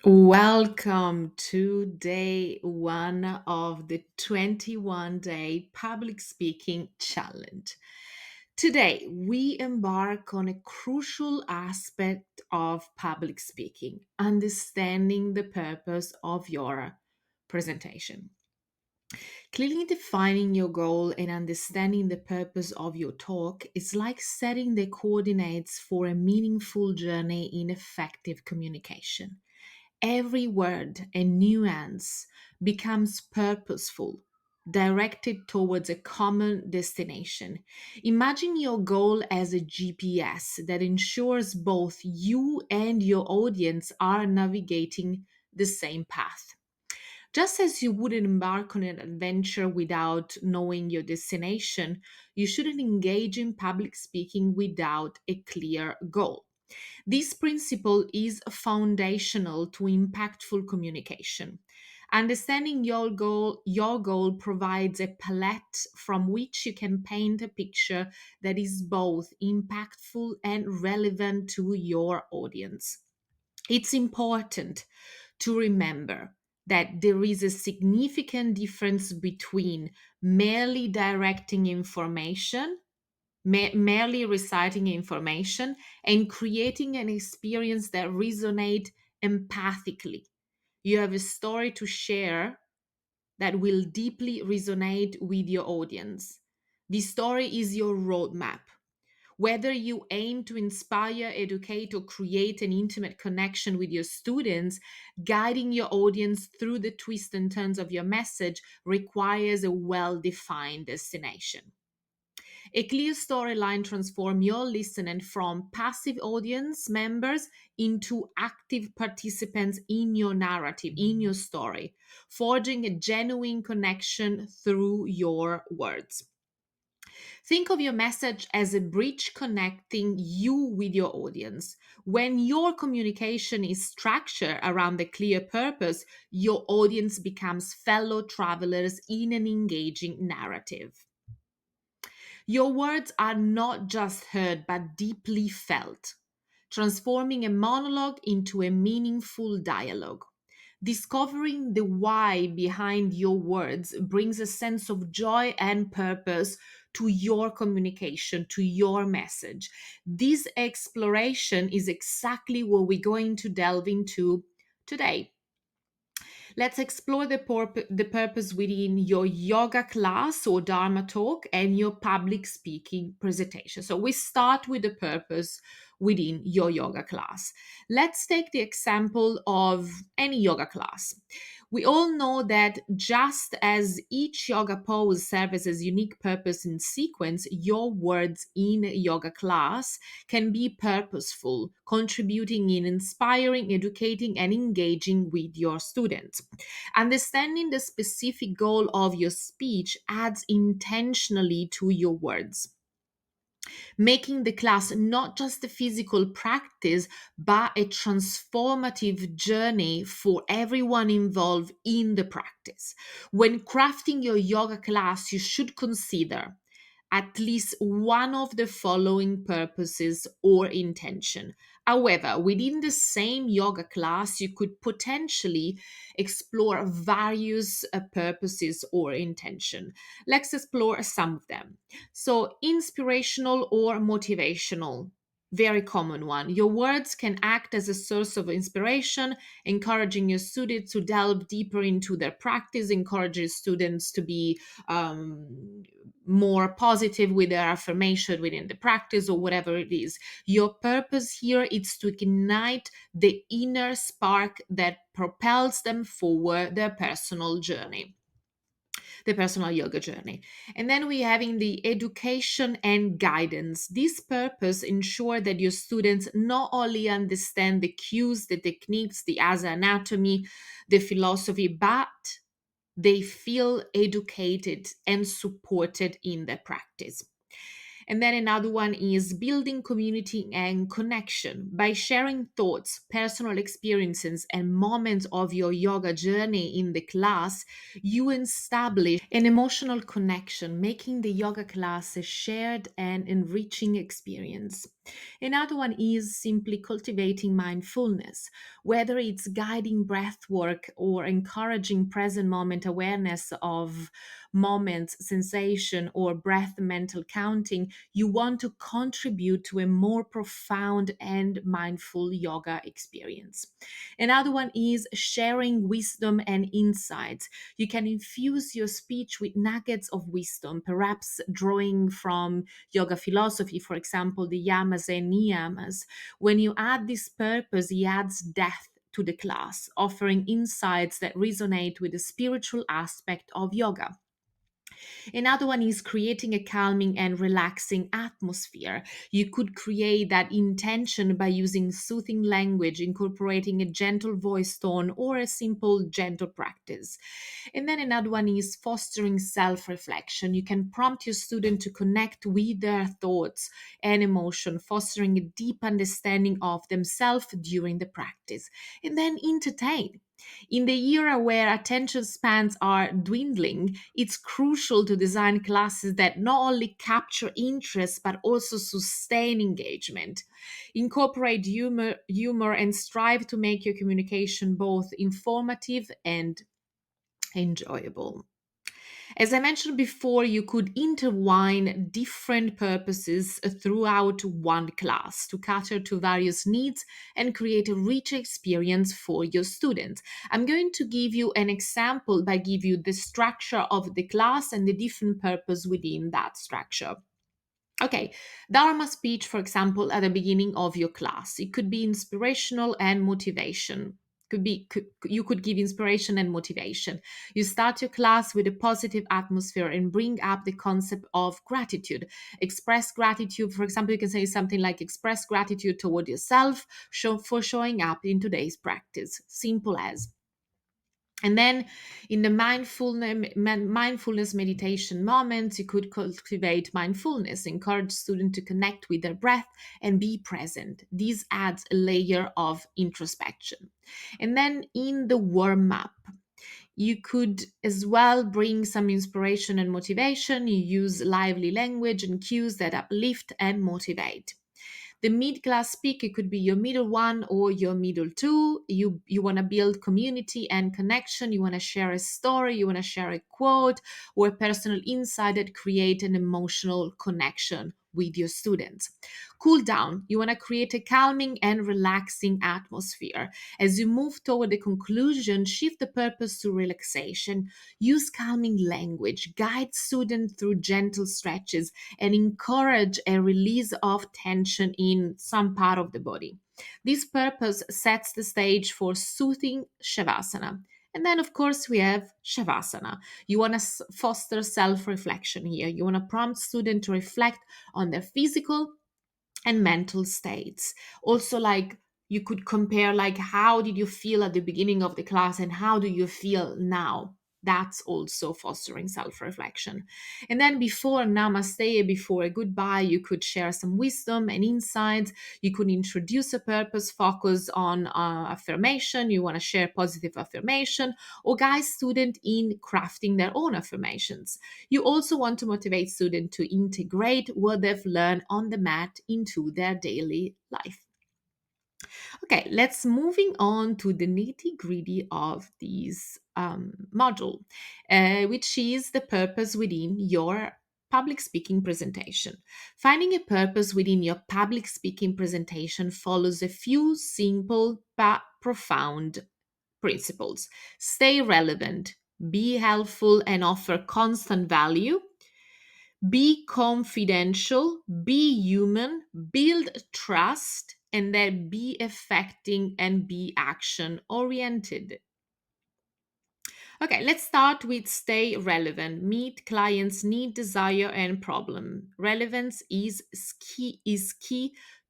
Welcome to day one of the 21-day public speaking challenge. Today, we embark on a crucial aspect of public speaking, understanding the purpose of your presentation. Clearly defining your goal and understanding the purpose of your talk is like setting the coordinates for a meaningful journey in effective communication. Every word and nuance becomes purposeful, directed towards a common destination. Imagine your goal as a GPS that ensures both you and your audience are navigating the same path. Just as you wouldn't embark on an adventure without knowing your destination, you shouldn't engage in public speaking without a clear goal. This principle is foundational to impactful communication. Understanding your goal provides a palette from which you can paint a picture that is both impactful and relevant to your audience. It's important to remember that there is a significant difference between merely directing information merely reciting information and creating an experience that resonates empathically. You have a story to share that will deeply resonate with your audience. The story is your roadmap. Whether you aim to inspire, educate, or create an intimate connection with your students, guiding your audience through the twists and turns of your message requires a well defined destination. A clear storyline transforms your listener from passive audience members into active participants in your narrative, in your story, forging a genuine connection through your words. Think of your message as a bridge connecting you with your audience. When your communication is structured around a clear purpose, your audience becomes fellow travelers in an engaging narrative. Your words are not just heard but deeply felt, transforming a monologue into a meaningful dialogue. Discovering the why behind your words brings a sense of joy and purpose to your communication, to your message. This exploration is exactly what we're going to delve into today. Let's explore the purpose within your yoga class or Dharma talk and your public speaking presentation. So, we start with the purpose within your yoga class. Let's take the example of any yoga class. We all know that just as each yoga pose serves as unique purpose in sequence, your words in a yoga class can be purposeful, contributing in inspiring, educating, and engaging with your students. Understanding the specific goal of your speech adds intentionally to your words, making the class not just a physical practice, but a transformative journey for everyone involved in the practice. When crafting your yoga class, you should consider at least one of the following purposes or intention. However, within the same yoga class, you could potentially explore various purposes or intention. Let's explore some of them. So, inspirational or motivational. Very common one. Your words can act as a source of inspiration, encouraging your students to delve deeper into their practice, encourages students to be more positive with their affirmation within the practice or whatever it is. Your purpose here is to ignite the inner spark that propels them forward their personal journey, the personal yoga journey. And then we having the education and guidance. This purpose ensure that your students not only understand the cues, the techniques, the asa anatomy, the philosophy, but they feel educated and supported in their practice. And then another one is building community and connection. By sharing thoughts, personal experiences, and moments of your yoga journey in the class, you establish an emotional connection, making the yoga class a shared and enriching experience. Another one is simply cultivating mindfulness, whether it's guiding breath work or encouraging present moment awareness of moments, sensation, or breath mental counting. You want to contribute to a more profound and mindful yoga experience. Another one is sharing wisdom and insights. You can infuse your speech with nuggets of wisdom, perhaps drawing from yoga philosophy, for example, the yamas and niyamas. When you add this purpose, he adds depth to the class, offering insights that resonate with the spiritual aspect of yoga. Another one is creating a calming and relaxing atmosphere. You could create that intention by using soothing language, incorporating a gentle voice tone, or a simple, gentle practice. And then another one is fostering self reflection. You can prompt your student to connect with their thoughts and emotion, fostering a deep understanding of themselves during the practice. And then entertain. In the era where attention spans are dwindling, it's crucial to design classes that not only capture interest but also sustain engagement. Incorporate humor and strive to make your communication both informative and enjoyable. As I mentioned before, you could intertwine different purposes throughout one class to cater to various needs and create a richer experience for your students. I'm going to give you an example by give you the structure of the class and the different purpose within that structure. Okay, Dharma speech, for example, at the beginning of your class. It could be inspirational and motivation. You could give inspiration and motivation. You start your class with a positive atmosphere and bring up the concept of gratitude. Express gratitude. For example, you can say something like express gratitude toward yourself for showing up in today's practice. Simple as. And then in the mindfulness meditation moments, you could cultivate mindfulness, encourage students to connect with their breath and be present. This adds a layer of introspection. And then in the warm up, you could as well bring some inspiration and motivation. You use lively language and cues that uplift and motivate. The mid-class speaker could be your middle one or your middle two. You want to build community and connection. You want to share a story. You want to share a quote or a personal insight that create an emotional connection with your students. Cool down. You want to create a calming and relaxing atmosphere. As you move toward the conclusion, shift the purpose to relaxation. Use calming language. Guide students through gentle stretches and encourage a release of tension in some part of the body. This purpose sets the stage for soothing Shavasana. And then, of course, we have Shavasana. You want to foster self reflection here. You want to prompt students to reflect on their physical and mental states. Also, like you could compare, like, how did you feel at the beginning of the class and how do you feel now? That's also fostering self reflection. And then before namaste, before a goodbye, you could share some wisdom and insights. You could introduce a purpose, focus on affirmation. You want to share positive affirmation or guide students in crafting their own affirmations. You also want to motivate students to integrate what they've learned on the mat into their daily life. Okay, let's moving on to the nitty gritty of this module, which is the purpose within your public speaking presentation. Finding a purpose within your public speaking presentation follows a few simple but profound principles. Stay relevant, be helpful, and offer constant value. Be confidential, be human, build trust, and then be affecting and be action oriented. Okay, let's start with stay relevant. Meet clients' need, desire, and problem. Relevance is key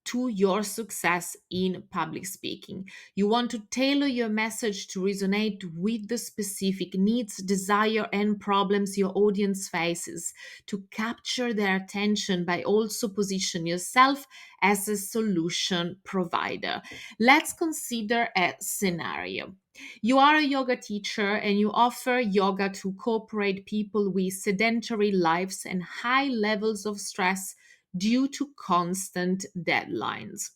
to your success in public speaking. You want to tailor your message to resonate with the specific needs, desire, and problems your audience faces to capture their attention by also position yourself as a solution provider. Let's consider a scenario. You are a yoga teacher and you offer yoga to corporate people with sedentary lives and high levels of stress due to constant deadlines.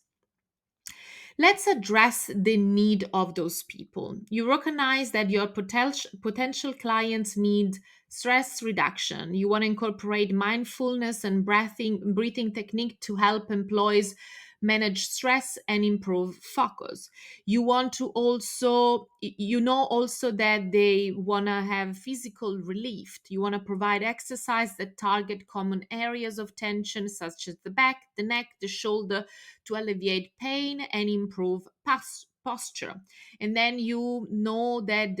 Let's address the need of those people. You recognize that your potential clients need stress reduction. You want to incorporate mindfulness and breathing technique to help employees manage stress and improve focus. You want to also, you know, also that they want to have physical relief. You want to provide exercise that target common areas of tension, such as the back, the neck, the shoulder, to alleviate pain and improve posture. And then you know that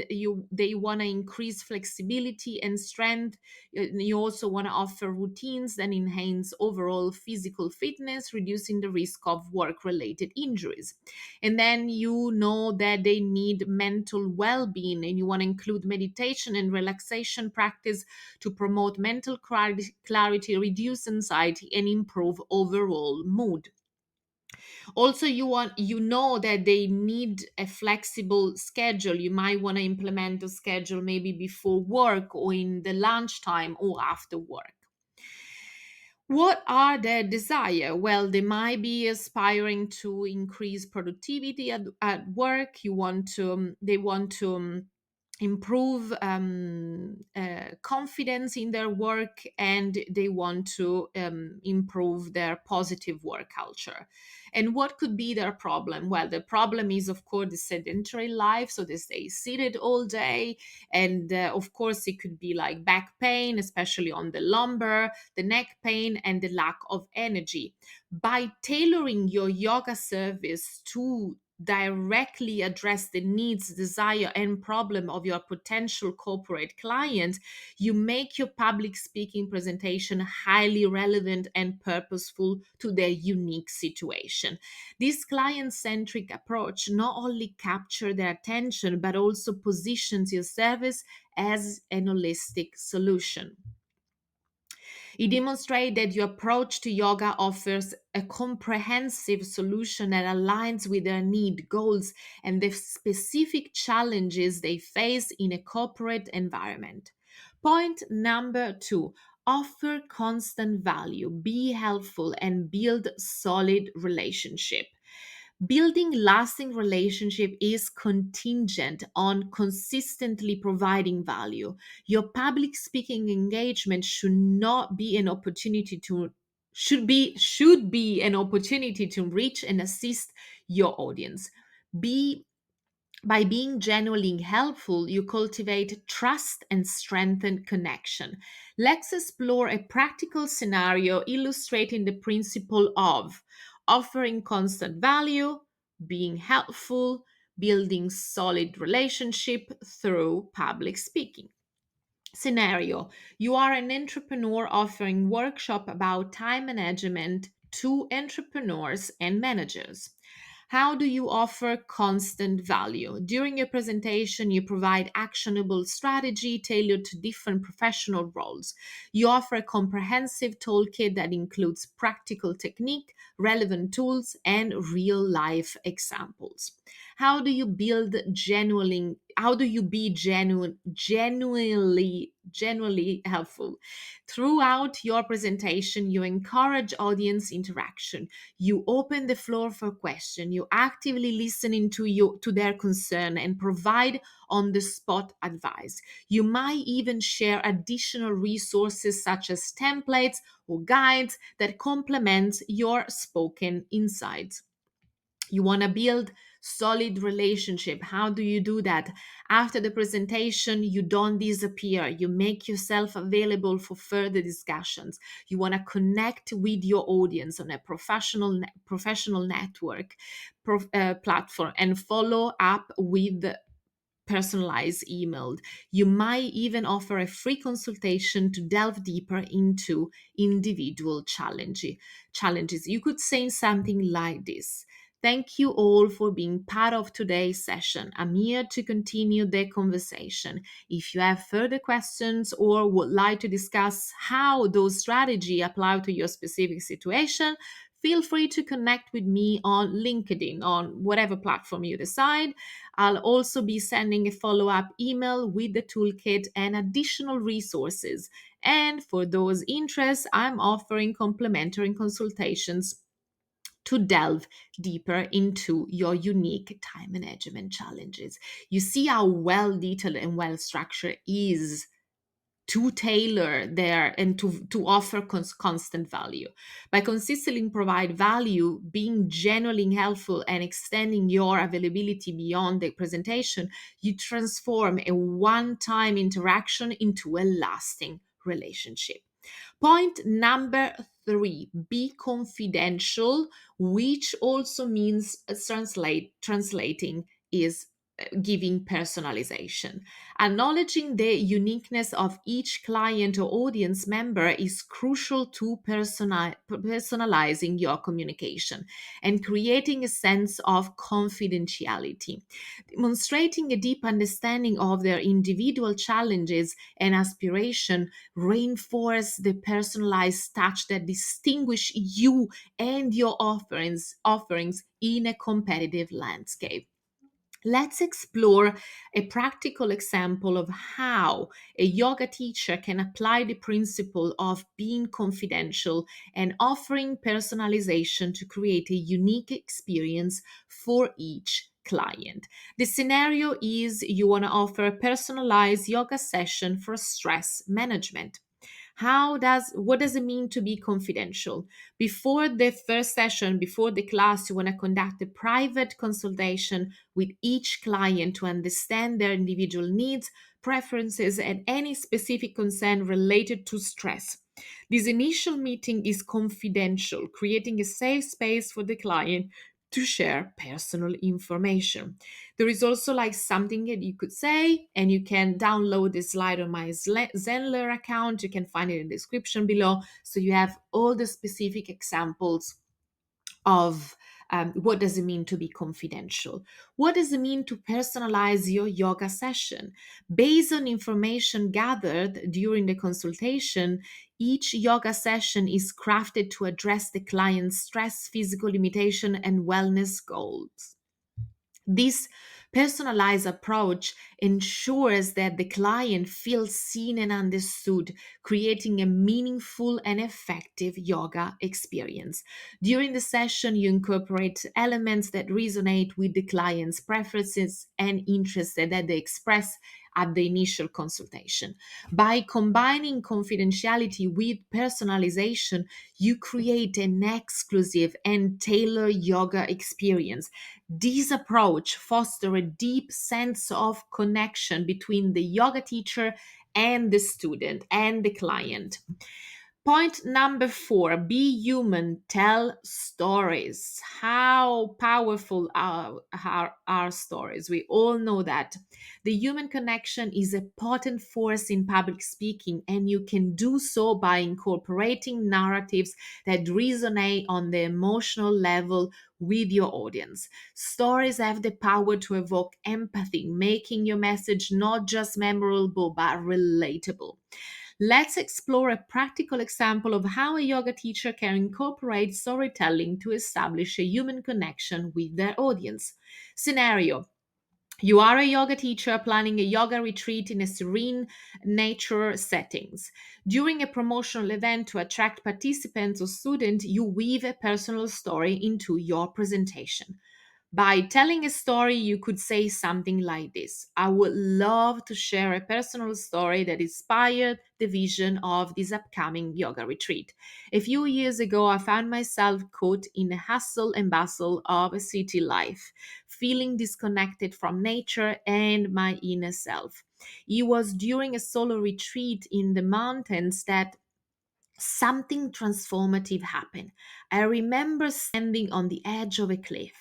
they want to increase flexibility and strength. You also want to offer routines that enhance overall physical fitness, reducing the risk of work related injuries. And then you know that they need mental well-being, and you want to include meditation and relaxation practice to promote mental clarity, reduce anxiety, and improve overall mood. Also, you know that they need a flexible schedule. You might want to implement a schedule maybe before work or in the lunchtime or after work. What are their desire? Well, they might be aspiring to increase productivity at work. They want to improve confidence in their work, and they want to improve their positive work culture. And what could be their problem? Well, the problem is, of course, the sedentary life. So they stay seated all day. And of course, it could be like back pain, especially on the lumbar, the neck pain, and the lack of energy. By tailoring your yoga service to directly address the needs, desire, and problem of your potential corporate client, you make your public speaking presentation highly relevant and purposeful to their unique situation. This client centric approach not only captures their attention but also positions your service as an holistic solution. It demonstrates that your approach to yoga offers a comprehensive solution that aligns with their need, goals, and the specific challenges they face in a corporate environment. Point number two: offer constant value, be helpful, and build solid relationship. Building lasting relationship is contingent on consistently providing value. Your public speaking engagement should be an opportunity to reach and assist your audience. Be By being genuinely helpful, you cultivate trust and strengthen connection. Let's explore a practical scenario illustrating the principle of offering constant value, being helpful, building solid relationship through public speaking. Scenario: you are an entrepreneur offering workshop about time management to entrepreneurs and managers. How do you offer constant value? During your presentation, you provide actionable strategy tailored to different professional roles. You offer a comprehensive toolkit that includes practical technique, relevant tools, and real life examples. How do you be genuinely helpful? Throughout your presentation, you encourage audience interaction. You open the floor for question. You actively listen to their concern and provide on the spot advice. You might even share additional resources such as templates or guides that complement your spoken insights. You want to build solid relationship. How do you do that? After the presentation, you don't disappear. You make yourself available for further discussions. You want to connect with your audience on a professional network platform and follow up with personalized email. You might even offer a free consultation to delve deeper into individual challenges. You could say something like this: thank you all for being part of today's session. I'm here to continue the conversation. If you have further questions or would like to discuss how those strategies apply to your specific situation, feel free to connect with me on LinkedIn, on whatever platform you decide. I'll also be sending a follow up email with the toolkit and additional resources. And for those interests, I'm offering complimentary consultations to delve deeper into your unique time management challenges. You see how well detailed and well structured is to tailor there and to offer constant value. By consistently provide value, being genuinely helpful and extending your availability beyond the presentation, you transform a one-time interaction into a lasting relationship. Point number three, be confidential, which also means translating is giving personalization. Acknowledging the uniqueness of each client or audience member is crucial to personalizing your communication and creating a sense of confidentiality. Demonstrating a deep understanding of their individual challenges and aspiration reinforce the personalized touch that distinguish you and your offerings in a competitive landscape. Let's explore a practical example of how a yoga teacher can apply the principle of being confidential and offering personalization to create a unique experience for each client. The scenario is you want to offer a personalized yoga session for stress management. What does it mean to be confidential? Before the first session, before the class, you want to conduct a private consultation with each client to understand their individual needs, preferences, and any specific concern related to stress. This initial meeting is confidential, creating a safe space for the client to share personal information. There is also like something that you could say, and you can download this slide on my Zenler account. You can find it in the description below. So you have all the specific examples of what does it mean to be confidential? What does it mean to personalize your yoga session? Based on information gathered during the consultation, each yoga session is crafted to address the client's stress, physical limitation, and wellness goals. This personalized approach ensures that the client feels seen and understood, creating a meaningful and effective yoga experience. During the session, you incorporate elements that resonate with the client's preferences and interests that they express at the initial consultation. By combining confidentiality with personalization, you create an exclusive and tailored yoga experience. This approach fosters a deep sense of connection between the yoga teacher and the student and the client. Point number four, be human, tell stories. How powerful are stories? We all know that. The human connection is a potent force in public speaking, and you can do so by incorporating narratives that resonate on the emotional level with your audience. Stories have the power to evoke empathy, making your message not just memorable but relatable. Let's explore a practical example of how a yoga teacher can incorporate storytelling to establish a human connection with their audience. Scenario: you are a yoga teacher planning a yoga retreat in a serene nature settings. During a promotional event to attract participants or students, you weave a personal story into your presentation. By telling a story, you could say something like this: I would love to share a personal story that inspired the vision of this upcoming yoga retreat. A few years ago, I found myself caught in the hustle and bustle of a city life, feeling disconnected from nature and my inner self. It was during a solo retreat in the mountains that something transformative happened. I remember standing on the edge of a cliff,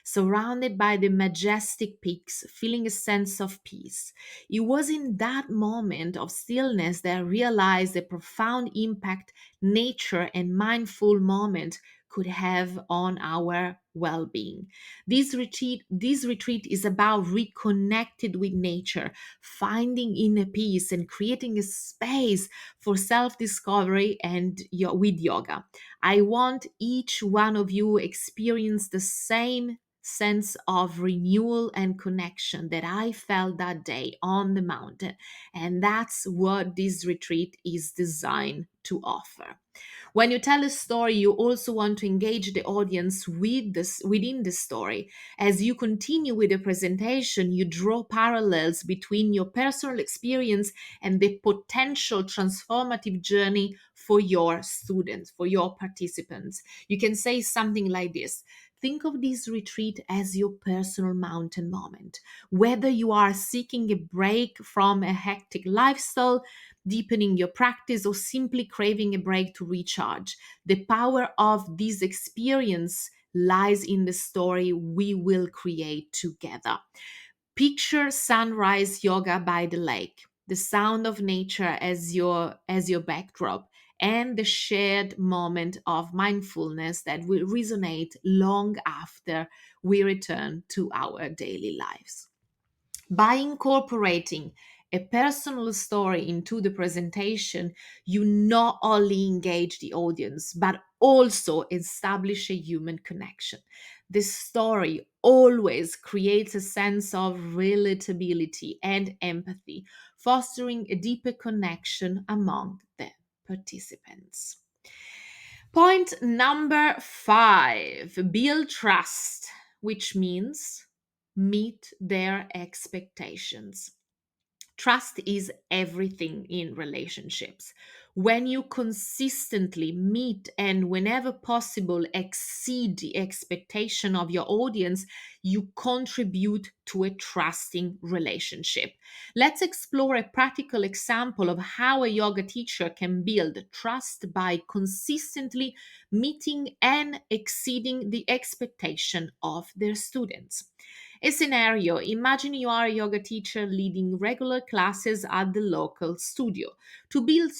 surrounded by the majestic peaks, feeling a sense of peace. It was in that moment of stillness that I realized the profound impact nature and mindful moment could have on our well-being. This retreat is about reconnected with nature, finding inner peace and creating a space for self-discovery and with yoga. I want each one of you experience the same sense of renewal and connection that I felt that day on the mountain. And that's what this retreat is designed to offer. When you tell a story, you also want to engage the audience with this within the story. As you continue with the presentation, you draw parallels between your personal experience and the potential transformative journey for your students, for your participants. You can say something like this. Think of this retreat as your personal mountain moment. Whether you are seeking a break from a hectic lifestyle, deepening your practice, or simply craving a break to recharge, the power of this experience lies in the story we will create together. Picture sunrise yoga by the lake, the sound of nature as your backdrop, and the shared moment of mindfulness that will resonate long after we return to our daily lives. By incorporating a personal story into the presentation, you not only engage the audience, but also establish a human connection. The story always creates a sense of relatability and empathy, fostering a deeper connection among the participants. Point number 5, build trust, which means meet their expectations. Trust is everything in relationships. When you consistently meet and whenever possible exceed the expectation of your audience, you contribute to a trusting relationship. Let's explore a practical example of how a yoga teacher can build trust by consistently meeting and exceeding the expectation of their students. A scenario: imagine you are a yoga teacher leading regular classes at the local studio. To build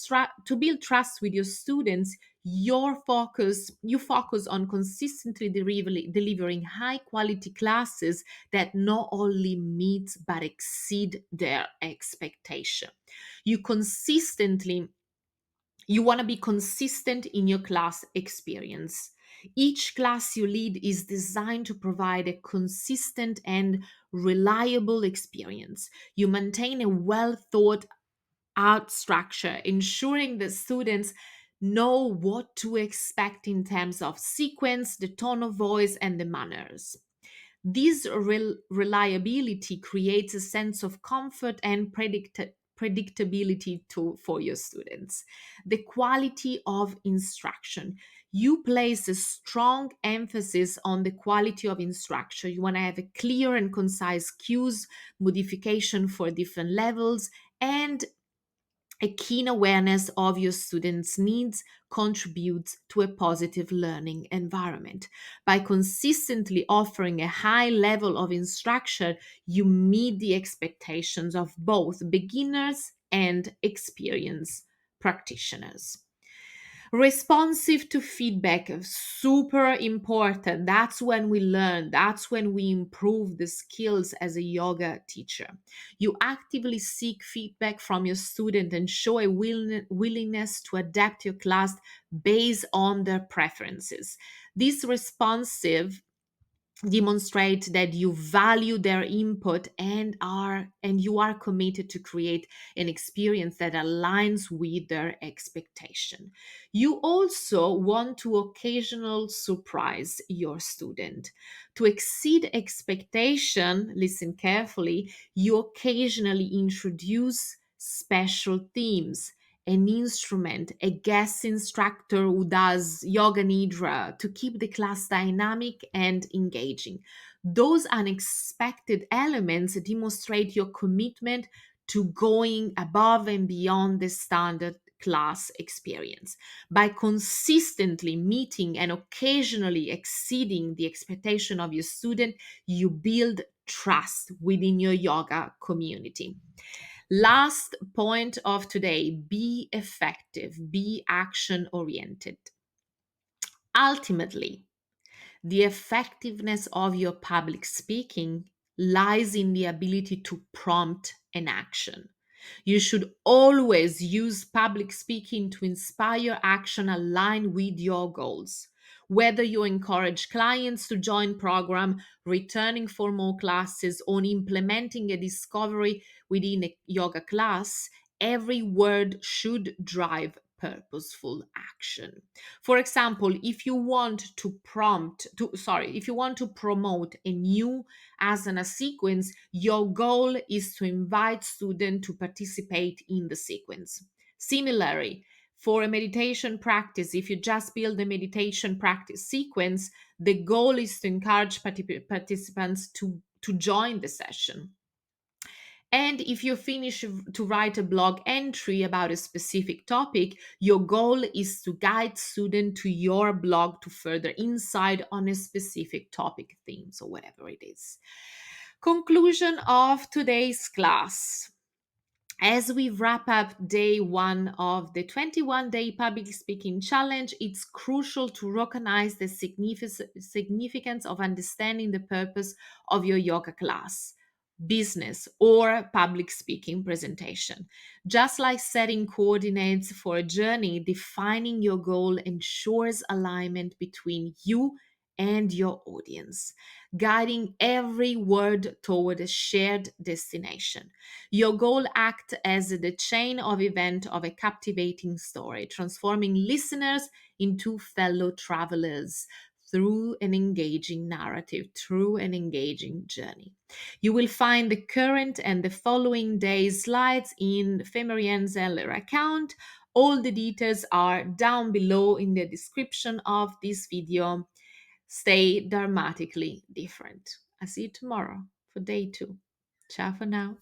trust with your students, you focus on consistently delivering high quality classes that not only meet but exceed their expectation. You consistently you want to be consistent in your class experience. Each class you lead is designed to provide a consistent and reliable experience. You maintain a well thought out structure, ensuring that students know what to expect in terms of sequence, the tone of voice, and the manners. This reliability creates a sense of comfort and predictability for your students. The quality of instruction. You place a strong emphasis on the quality of instruction. You want to have a clear and concise cues, modification for different levels, and a keen awareness of your students' needs contributes to a positive learning environment. By consistently offering a high level of instruction, you meet the expectations of both beginners and experienced practitioners. Responsive to feedback, super important. That's when we learn, that's when we improve the skills as a yoga teacher. You actively seek feedback from your student and show a willingness to adapt your class based on their preferences. This responsive demonstrate that you value their input and you are committed to create an experience that aligns with their expectation. You also want to occasionally surprise your student. To exceed expectation, listen carefully, you occasionally introduce special themes, an instrument, a guest instructor who does yoga nidra to keep the class dynamic and engaging. Those unexpected elements demonstrate your commitment to going above and beyond the standard class experience. By consistently meeting and occasionally exceeding the expectation of your student, you build trust within your yoga community. Last point of today: be effective, be action oriented. Ultimately, the effectiveness of your public speaking lies in the ability to prompt an action. You should always use public speaking to inspire action aligned with your goals. Whether you encourage clients to join program, returning for more classes, or implementing a discovery within a yoga class, every word should drive purposeful action. For example, if you want to if you want to promote a new asana sequence, your goal is to invite students to participate in the sequence. Similarly, for a meditation practice, if you just build a meditation practice sequence, the goal is to encourage participants to join the session. And if you finish to write a blog entry about a specific topic, your goal is to guide students to your blog to further insight on a specific topic, themes, or whatever it is. Conclusion of today's class. As we wrap up day one of the 21-day public speaking challenge, it's crucial to recognize the significance of understanding the purpose of your yoga class, business, or public speaking presentation. Just like setting coordinates for a journey, defining your goal ensures alignment between you and your audience, guiding every word toward a shared destination. Your goal acts as the chain of event of a captivating story, transforming listeners into fellow travelers through an engaging narrative, through an engaging journey. You will find the current and the following day's slides in Femarian's Zeller account. All the details are down below in the description of this video. Stay dramatically different. I'll see you tomorrow for day two. Ciao for now.